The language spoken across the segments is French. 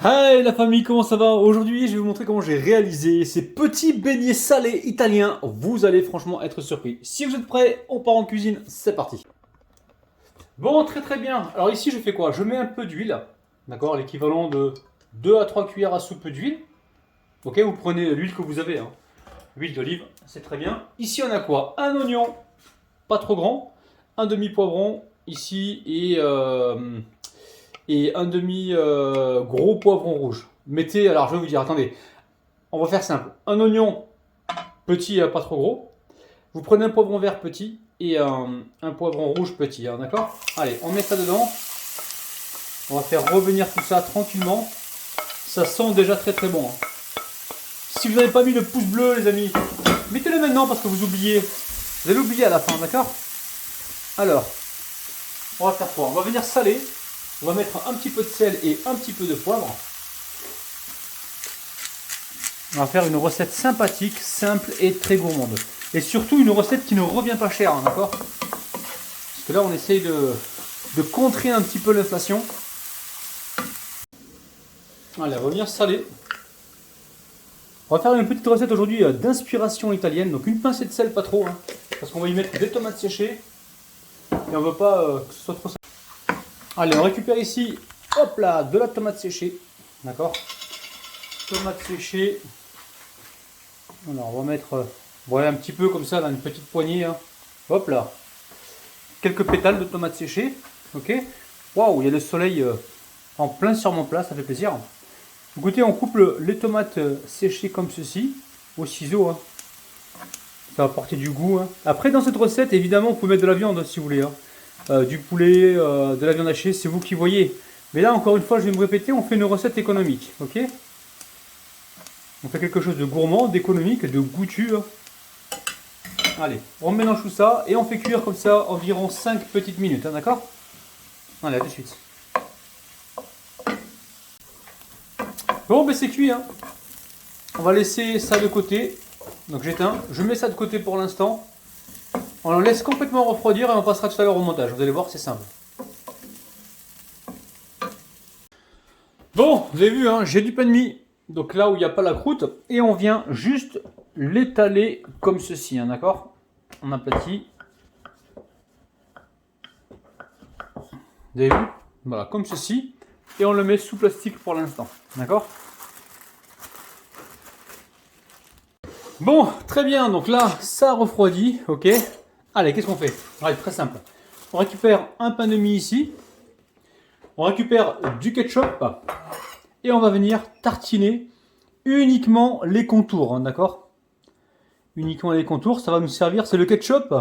Hey la famille, comment ça va? Aujourd'hui, je vais vous montrer comment j'ai réalisé ces petits beignets salés italiens. Vous allez franchement être surpris. Si vous êtes prêts, on part en cuisine, c'est parti. Bon, très bien. Alors ici, je fais quoi? Je mets un peu d'huile, d'accord? L'équivalent de 2 à 3 cuillères à soupe d'huile. Ok, vous prenez l'huile que vous avez, hein. Huile d'olive, c'est très bien. Ici, on a quoi? Un oignon, pas trop grand, un demi-poivron ici et un demi gros poivron rouge. Mettez, alors je vais vous dire, attendez, on va faire simple. Un oignon petit, pas trop gros. Vous prenez un poivron vert petit et un poivron rouge petit, hein, d'accord? Allez, on met ça dedans. On va faire revenir tout ça tranquillement. Ça sent déjà très bon, hein. Si vous n'avez pas mis le pouce bleu, les amis, mettez-le maintenant parce que vous oubliez. Vous allez oublier à la fin, d'accord? Alors, on va faire quoi? On va venir saler. On va mettre un petit peu de sel et un petit peu de poivre. On va faire une recette sympathique, simple et très gourmande. Et surtout une recette qui ne revient pas cher, hein, d'accord? Parce que là on essaye de contrer un petit peu l'inflation. Allez, on va venir saler. On va faire une petite recette aujourd'hui d'inspiration italienne. Donc une pincée de sel, pas trop, hein, parce qu'on va y mettre des tomates séchées. Et on ne veut pas que ce soit trop salé. Allez, on récupère ici, hop là, de la tomate séchée. D'accord? Tomate séchée. Alors on va mettre voilà, un petit peu comme ça, là, une petite poignée, hein. Hop là. Quelques pétales de tomates séchées. Ok. Waouh, il y a le soleil en plein sur mon plat, ça fait plaisir. Écoutez, on coupe les tomates séchées comme ceci, au ciseau, hein. Ça va apporter du goût, hein. Après, dans cette recette, évidemment, vous pouvez mettre de la viande si vous voulez, hein. Du poulet, de la viande hachée, c'est vous qui voyez. Mais là, encore une fois, je vais me répéter, on fait une recette économique. Ok. On fait quelque chose de gourmand, d'économique, de goûtu, hein. Allez, on mélange tout ça et on fait cuire comme ça environ 5 petites minutes, hein, d'accord? Allez, à tout de suite. Bon, ben c'est cuit, hein. On va laisser ça de côté. Donc j'éteins, je mets ça de côté pour l'instant. On le laisse complètement refroidir et on passera tout à l'heure au montage. Vous allez voir, c'est simple. Bon, vous avez vu, hein, j'ai du pain de mie. Donc là où il n'y a pas la croûte. Et on vient juste l'étaler comme ceci, hein, d'accord? On aplatit. Vous avez vu? Voilà, comme ceci. Et on le met sous plastique pour l'instant. D'accord? Bon, très bien. Donc là, ça refroidit. Ok. Allez, qu'est-ce qu'on fait? Allez, très simple. On récupère un pain de mie ici. On récupère du ketchup. Et on va venir tartiner uniquement les contours. Hein, d'accord? Uniquement les contours. Ça va nous servir. C'est le ketchup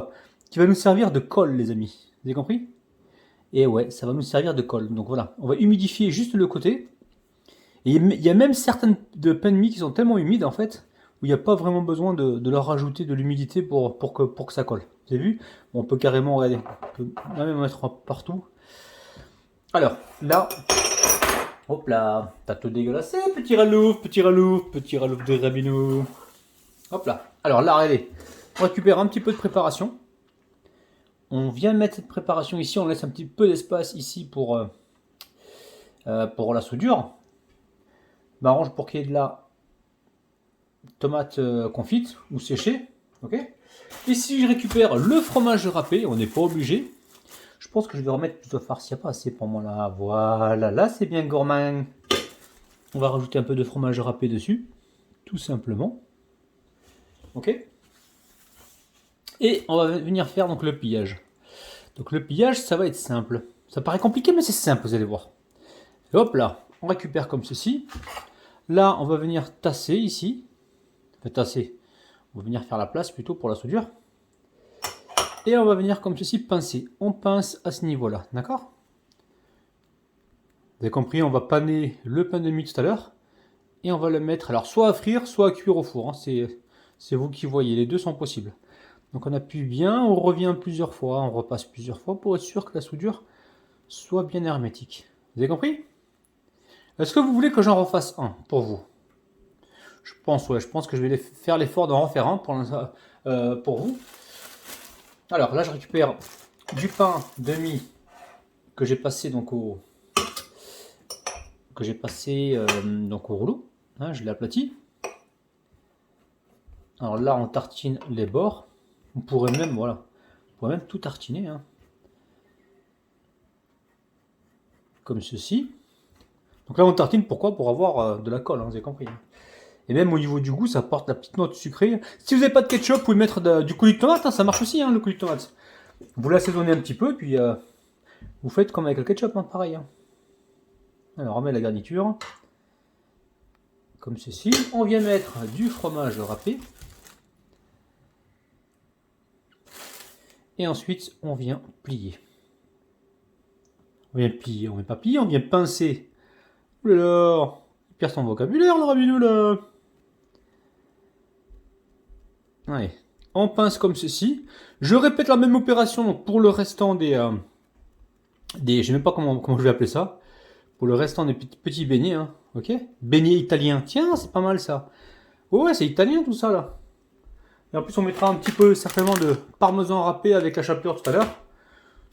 qui va nous servir de colle, les amis. Vous avez compris? Et ouais, ça va nous servir de colle. Donc voilà, on va humidifier juste le côté. Et il y a même certaines de pain de mie qui sont tellement humides en fait, où il n'y a pas vraiment besoin de leur rajouter de l'humidité pour que ça colle. Vous avez vu? On peut carrément, regardez, on peut même mettre partout. Alors, là, hop là, t'as tout dégueulassé, petit ralouf, petit ralouf, petit ralouf de rabinou. Hop là. Alors là, regardez, on récupère un petit peu de préparation. On vient mettre cette préparation ici, on laisse un petit peu d'espace ici pour la soudure. M'arrange pour qu'il y ait de la tomate confite ou séchée. Ok. Ici, je récupère le fromage râpé, on n'est pas obligé. Je pense que je vais remettre plus de farce, il n'y a pas assez pour moi là. Voilà, là c'est bien gourmand. On va rajouter un peu de fromage râpé dessus, tout simplement. Ok. Et on va venir faire donc le pillage. Donc le pillage, ça va être simple. Ça paraît compliqué, mais c'est simple, vous allez voir. Et hop là, on récupère comme ceci. Là, on va venir tasser ici. Enfin, tasser. On va venir faire la place plutôt pour la soudure. Et on va venir comme ceci pincer. On pince à ce niveau-là, d'accord? Vous avez compris, on va paner le pain de mie tout à l'heure. Et on va le mettre, alors soit à frire, soit à cuire au four, hein. C'est vous qui voyez, les deux sont possibles. Donc on appuie bien, on revient plusieurs fois, on repasse plusieurs fois pour être sûr que la soudure soit bien hermétique. Vous avez compris? Est-ce que vous voulez que j'en refasse un pour vous? Je pense, ouais, je pense que je vais faire l'effort d'en refaire un pour vous. Alors là, je récupère du pain de mie que j'ai passé donc que j'ai passé donc au rouleau. Hein, je l'ai aplati. Alors là, on tartine les bords. On pourrait même, voilà, on pourrait même tout tartiner. Hein. Comme ceci. Donc là, on tartine, pourquoi? Pour avoir de la colle, hein, vous avez compris. Hein. Et même au niveau du goût, ça apporte la petite note sucrée. Si vous n'avez pas de ketchup, vous pouvez mettre du coulis de tomate, hein, ça marche aussi, hein, le coulis de tomate. Vous l'assaisonnez un petit peu, puis vous faites comme avec le ketchup, hein, pareil. Hein. Alors, on met la garniture. Comme ceci. On vient mettre du fromage râpé. Et ensuite, on vient plier. On vient plier, on vient pas plier, on vient pincer. Oulala, il perd son vocabulaire, le rabinou, là. Allez, on pince comme ceci. Je répète la même opération donc pour le restant je sais même pas comment je vais appeler ça. Pour le restant des petits beignets, hein, ok. Beignets italiens, tiens, c'est pas mal ça. Oh ouais, c'est italien tout ça là. Et en plus, on mettra un petit peu certainement de parmesan râpé avec la chapelure tout à l'heure.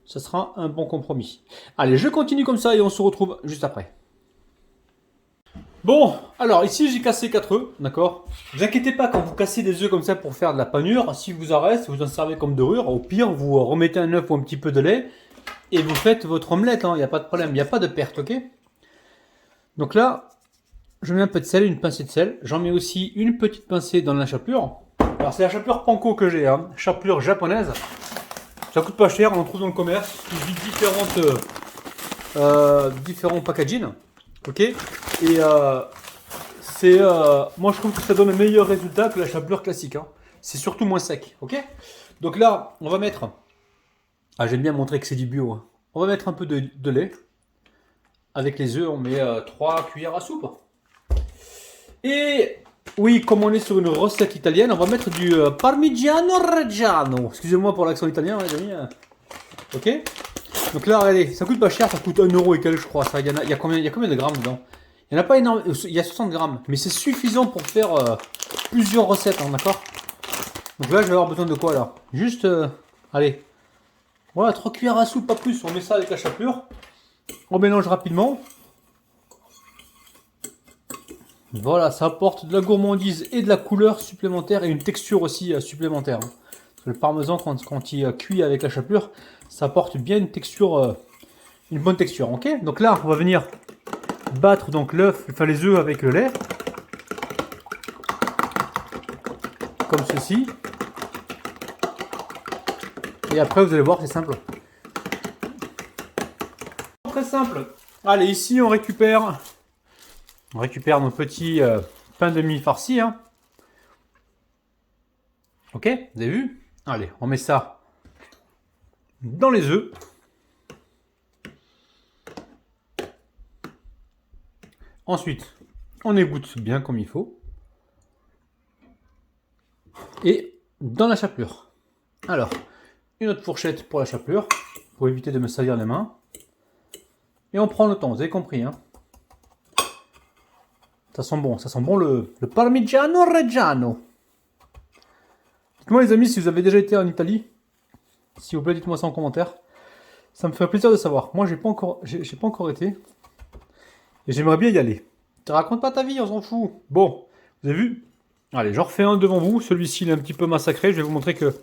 Ça sera un bon compromis. Allez, je continue comme ça et on se retrouve juste après. Bon, alors ici j'ai cassé 4 œufs, d'accord. Ne vous inquiétez pas quand vous cassez des œufs comme ça pour faire de la panure, si vous en reste, vous en servez comme dorure. Au pire, vous remettez un œuf ou un petit peu de lait et vous faites votre omelette, il n'y a pas de problème, il n'y a pas de perte, ok. Donc là, je mets un peu de sel, une pincée de sel. J'en mets aussi une petite pincée dans la chapelure. Alors c'est la chapelure panko que j'ai, hein, chapelure japonaise. Ça coûte pas cher, on en trouve dans le commerce. Il vit différents packaging. Ok. Et moi je trouve que ça donne un meilleur résultat que la chapelure classique. Hein. C'est surtout moins sec. Ok. Donc là, on va mettre. Ah, j'aime bien montrer que c'est du bio. Hein. On va mettre un peu de lait. Avec les œufs, on met 3 cuillères à soupe. Et oui, comme on est sur une recette italienne, on va mettre du Parmigiano Reggiano. Excusez-moi pour l'accent italien, les amis. Ok. Donc là, regardez, ça coûte pas cher, ça coûte 1 euro et quelques, je crois. Il y a combien de grammes dedans? Il n'y en a pas énorme, il y a 60 grammes, mais c'est suffisant pour faire plusieurs recettes, hein, d'accord? Donc là, je vais avoir besoin de quoi là? Juste, allez, voilà, 3 cuillères à soupe, pas plus. On met ça avec la chapelure. On mélange rapidement. Voilà, ça apporte de la gourmandise et de la couleur supplémentaire et une texture aussi supplémentaire. Hein. Le parmesan, quand il cuit avec la chapelure, ça apporte bien une texture, une bonne texture. Ok. Donc là, on va venir battre donc les œufs avec le lait, comme ceci. Et après, vous allez voir, c'est simple. Très simple. Allez, ici, on récupère nos petits pains de mie farcis. Hein. Ok, vous avez vu? Allez, on met ça dans les œufs. Ensuite, on égoutte bien comme il faut. Et dans la chapelure. Alors, une autre fourchette pour la chapelure, pour éviter de me salir les mains. Et on prend le temps, vous avez compris. Hein. Ça sent bon le Parmigiano Reggiano. Dites-moi les amis si vous avez déjà été en Italie. S'il vous plaît, dites-moi ça en commentaire. Ça me fait plaisir de savoir. Moi, j'ai pas encore été. Et j'aimerais bien y aller. Tu racontes pas ta vie, on s'en fout. Bon, vous avez vu? Allez, j'en refais un devant vous. Celui-ci, il est un petit peu massacré. Je vais vous montrer que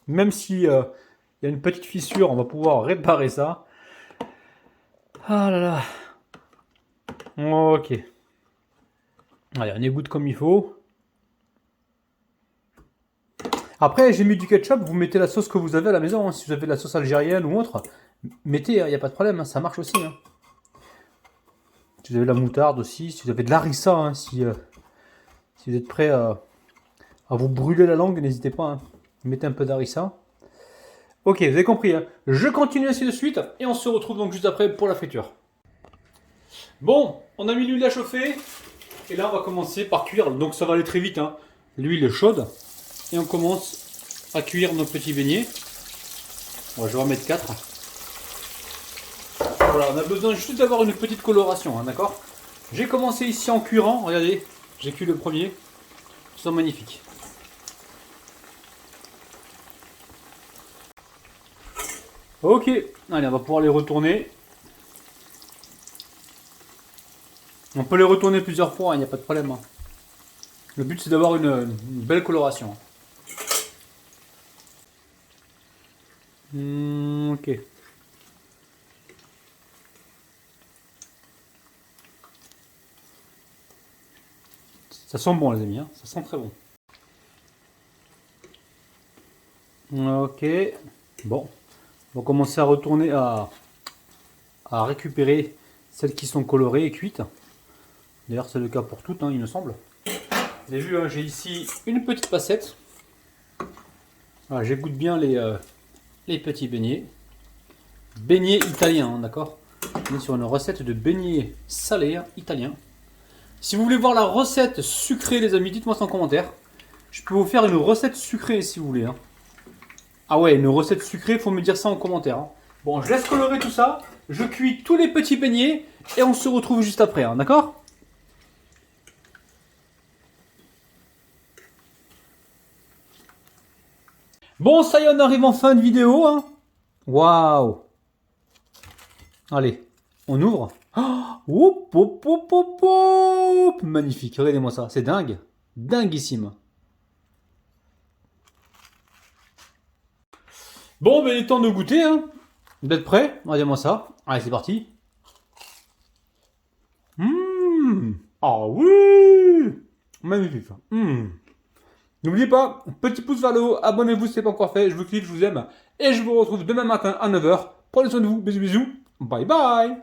même si il y a une petite fissure, on va pouvoir réparer ça. Ah là là. Ok. Allez, on égoutte comme il faut. Après, j'ai mis du ketchup. Vous mettez la sauce que vous avez à la maison. Hein. Si vous avez de la sauce algérienne ou autre, mettez, il n'y a pas de problème. Hein. Ça marche aussi. Hein. Si vous avez de la moutarde aussi. Si vous avez de l'harissa, hein, si vous êtes prêt à vous brûler la langue, n'hésitez pas. Hein. Mettez un peu d'harissa. Ok, vous avez compris. Hein. Je continue ainsi de suite. Et on se retrouve donc juste après pour la friture. Bon, on a mis l'huile à chauffer. Et là, on va commencer par cuire. Donc ça va aller très vite. Hein. L'huile est chaude. Et on commence à cuire nos petits beignets. Bon, je vais en mettre 4. Voilà, on a besoin juste d'avoir une petite coloration, hein, d'accord? J'ai commencé ici en cuirant. Regardez, j'ai cuit le premier. Ils sont magnifiques. Ok, allez, on va pouvoir les retourner. On peut les retourner plusieurs fois, il n'y a pas de problème. Hein. Le but c'est d'avoir une belle coloration. Ok. Ça sent bon les amis, hein. Ça sent très bon. Ok. Bon. On va commencer à retourner à récupérer celles qui sont colorées et cuites. D'ailleurs c'est le cas pour toutes, hein, il me semble. Vous avez vu, hein, j'ai ici une petite passette. Voilà, j'égoutte bien les petits beignets. Beignets italiens, hein, d'accord? On est sur une recette de beignets salés italiens. Si vous voulez voir la recette sucrée, les amis, dites-moi ça en commentaire. Je peux vous faire une recette sucrée si vous voulez. Hein. Ah ouais, une recette sucrée, il faut me dire ça en commentaire. Hein. Bon, je laisse colorer tout ça. Je cuis tous les petits beignets et on se retrouve juste après, hein, d'accord? Bon, ça y est, on arrive en fin de vidéo. Hein. Waouh! Allez, on ouvre. Oh, hop, hop, hop, hop, hop. Magnifique, regardez-moi ça, c'est dingue. Dinguissime. Bon, ben il est temps de goûter. Hein. Vous êtes prêts? Regardez-moi ça. Allez, c'est parti. Ah oui! Magnifique. N'oubliez pas, petit pouce vers le haut, abonnez-vous si ce n'est pas encore fait. Je vous kiffe, je vous aime. Et je vous retrouve demain matin à 9 h. Prenez soin de vous. Bisous, bisous. Bye bye.